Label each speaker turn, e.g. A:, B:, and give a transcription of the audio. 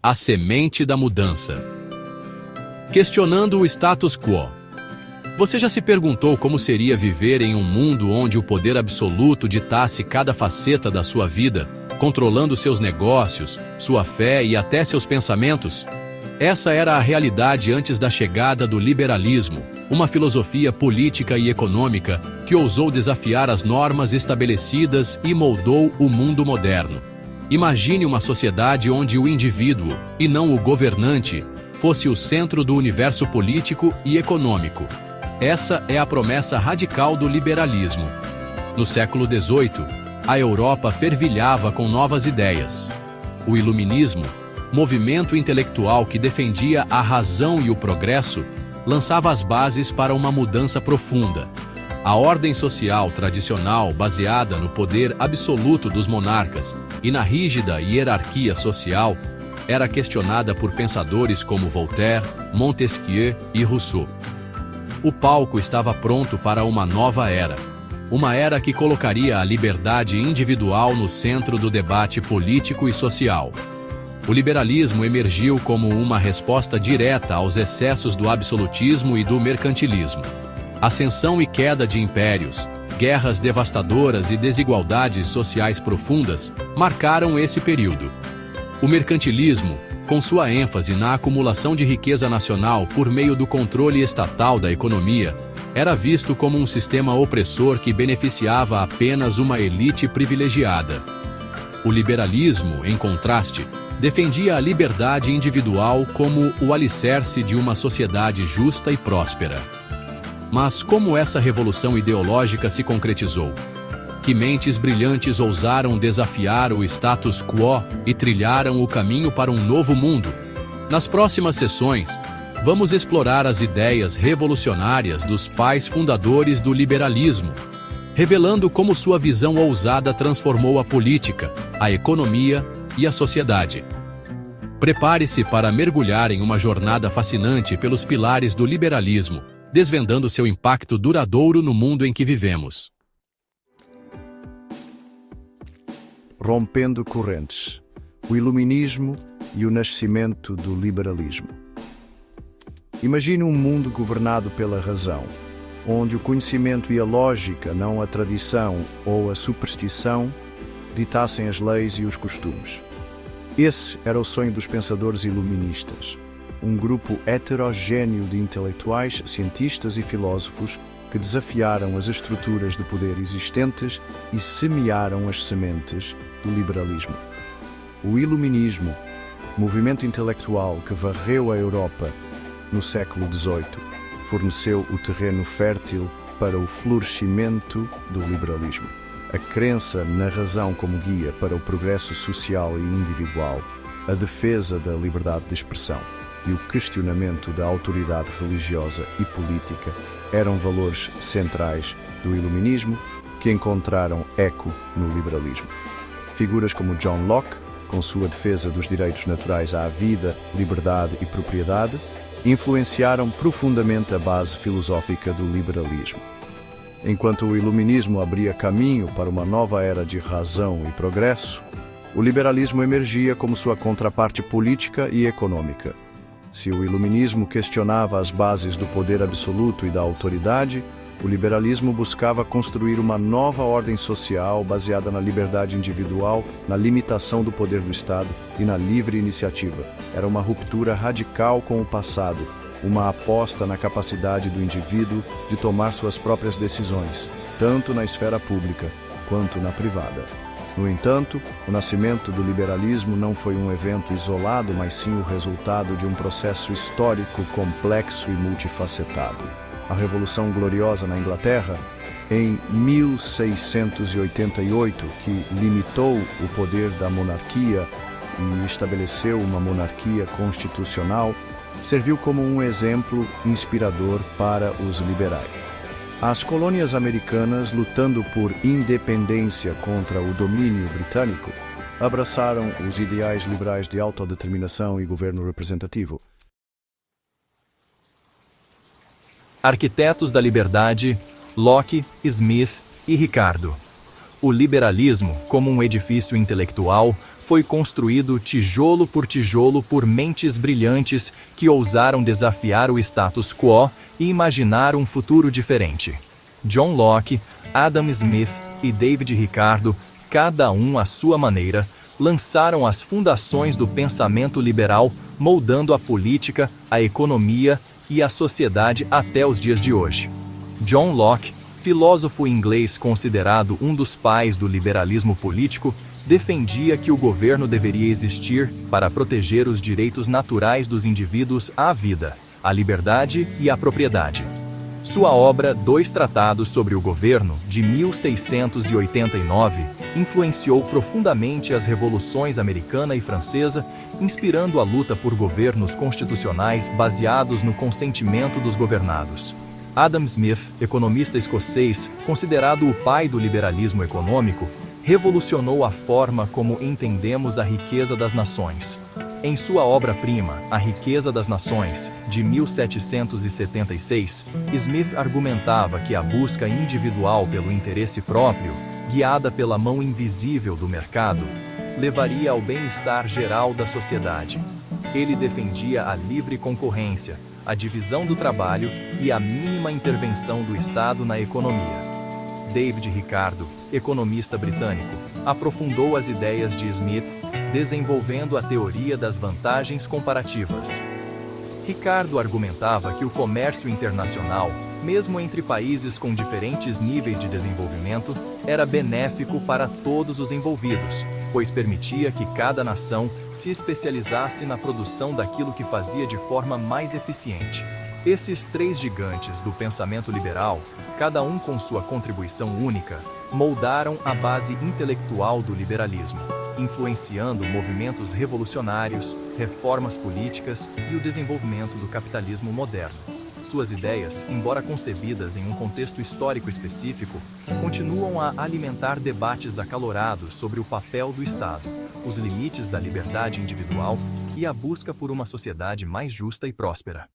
A: A semente da mudança. Questionando o status quo. Você já se perguntou como seria viver em um mundo onde o poder absoluto ditasse cada faceta da sua vida, controlando seus negócios, sua fé e até seus pensamentos? Essa era a realidade antes da chegada do liberalismo, uma filosofia política e econômica que ousou desafiar as normas estabelecidas e moldou o mundo moderno. Imagine uma sociedade onde o indivíduo, e não o governante, fosse o centro do universo político e econômico. Essa é a promessa radical do liberalismo. No século XVIII, a Europa fervilhava com novas ideias. O Iluminismo, movimento intelectual que defendia a razão e o progresso, lançava as bases para uma mudança profunda. A ordem social tradicional, baseada no poder absoluto dos monarcas e na rígida hierarquia social, era questionada por pensadores como Voltaire, Montesquieu e Rousseau. O palco estava pronto para uma nova era. Uma era que colocaria a liberdade individual no centro do debate político e social. O liberalismo emergiu como uma resposta direta aos excessos do absolutismo e do mercantilismo. Ascensão e queda de impérios, guerras devastadoras e desigualdades sociais profundas marcaram esse período. O mercantilismo, com sua ênfase na acumulação de riqueza nacional por meio do controle estatal da economia, era visto como um sistema opressor que beneficiava apenas uma elite privilegiada. O liberalismo, em contraste, defendia a liberdade individual como o alicerce de uma sociedade justa e próspera. Mas como essa revolução ideológica se concretizou? Que mentes brilhantes ousaram desafiar o status quo e trilharam o caminho para um novo mundo? Nas próximas sessões, vamos explorar as ideias revolucionárias dos pais fundadores do liberalismo, revelando como sua visão ousada transformou a política, a economia e a sociedade. Prepare-se para mergulhar em uma jornada fascinante pelos pilares do liberalismo, desvendando seu impacto duradouro no mundo em que vivemos.
B: Rompendo correntes, o Iluminismo e o nascimento do liberalismo. Imagine um mundo governado pela razão, onde o conhecimento e a lógica, não a tradição ou a superstição, ditassem as leis e os costumes. Esse era o sonho dos pensadores iluministas, um grupo heterogêneo de intelectuais, cientistas e filósofos que desafiaram as estruturas de poder existentes e semearam as sementes do liberalismo. O Iluminismo, movimento intelectual que varreu a Europa no século XVIII, forneceu o terreno fértil para o florescimento do liberalismo. A crença na razão como guia para o progresso social e individual, a defesa da liberdade de expressão e o questionamento da autoridade religiosa e política eram valores centrais do Iluminismo que encontraram eco no liberalismo. Figuras como John Locke, com sua defesa dos direitos naturais à vida, liberdade e propriedade, influenciaram profundamente a base filosófica do liberalismo. Enquanto o Iluminismo abria caminho para uma nova era de razão e progresso, o liberalismo emergia como sua contraparte política e econômica. Se o Iluminismo questionava as bases do poder absoluto e da autoridade, o liberalismo buscava construir uma nova ordem social baseada na liberdade individual, na limitação do poder do Estado e na livre iniciativa. Era uma ruptura radical com o passado, uma aposta na capacidade do indivíduo de tomar suas próprias decisões, tanto na esfera pública quanto na privada. No entanto, o nascimento do liberalismo não foi um evento isolado, mas sim o resultado de um processo histórico complexo e multifacetado. A Revolução Gloriosa na Inglaterra, em 1688, que limitou o poder da monarquia e estabeleceu uma monarquia constitucional, serviu como um exemplo inspirador para os liberais. As colônias americanas, lutando por independência contra o domínio britânico, abraçaram os ideais liberais de autodeterminação e governo representativo.
C: Arquitetos da Liberdade, Locke, Smith e Ricardo. O liberalismo, como um edifício intelectual, foi construído tijolo por mentes brilhantes que ousaram desafiar o status quo e imaginar um futuro diferente. John Locke, Adam Smith e David Ricardo, cada um à sua maneira, lançaram as fundações do pensamento liberal, moldando a política, a economia e a sociedade até os dias de hoje. John Locke, filósofo inglês considerado um dos pais do liberalismo político, defendia que o governo deveria existir para proteger os direitos naturais dos indivíduos à vida, à liberdade e à propriedade. Sua obra Dois Tratados sobre o Governo, de 1689, influenciou profundamente as revoluções americana e francesa, inspirando a luta por governos constitucionais baseados no consentimento dos governados. Adam Smith, economista escocês, considerado o pai do liberalismo econômico, revolucionou a forma como entendemos a riqueza das nações. Em sua obra-prima, A Riqueza das Nações, de 1776, Smith argumentava que a busca individual pelo interesse próprio, guiada pela mão invisível do mercado, levaria ao bem-estar geral da sociedade. Ele defendia a livre concorrência, a divisão do trabalho e a mínima intervenção do Estado na economia. David Ricardo, economista britânico, aprofundou as ideias de Smith, desenvolvendo a teoria das vantagens comparativas. Ricardo argumentava que o comércio internacional, mesmo entre países com diferentes níveis de desenvolvimento, era benéfico para todos os envolvidos, pois permitia que cada nação se especializasse na produção daquilo que fazia de forma mais eficiente. Esses três gigantes do pensamento liberal, cada um com sua contribuição única, moldaram a base intelectual do liberalismo, influenciando movimentos revolucionários, reformas políticas e o desenvolvimento do capitalismo moderno. Suas ideias, embora concebidas em um contexto histórico específico, continuam a alimentar debates acalorados sobre o papel do Estado, os limites da liberdade individual e a busca por uma sociedade mais justa e próspera.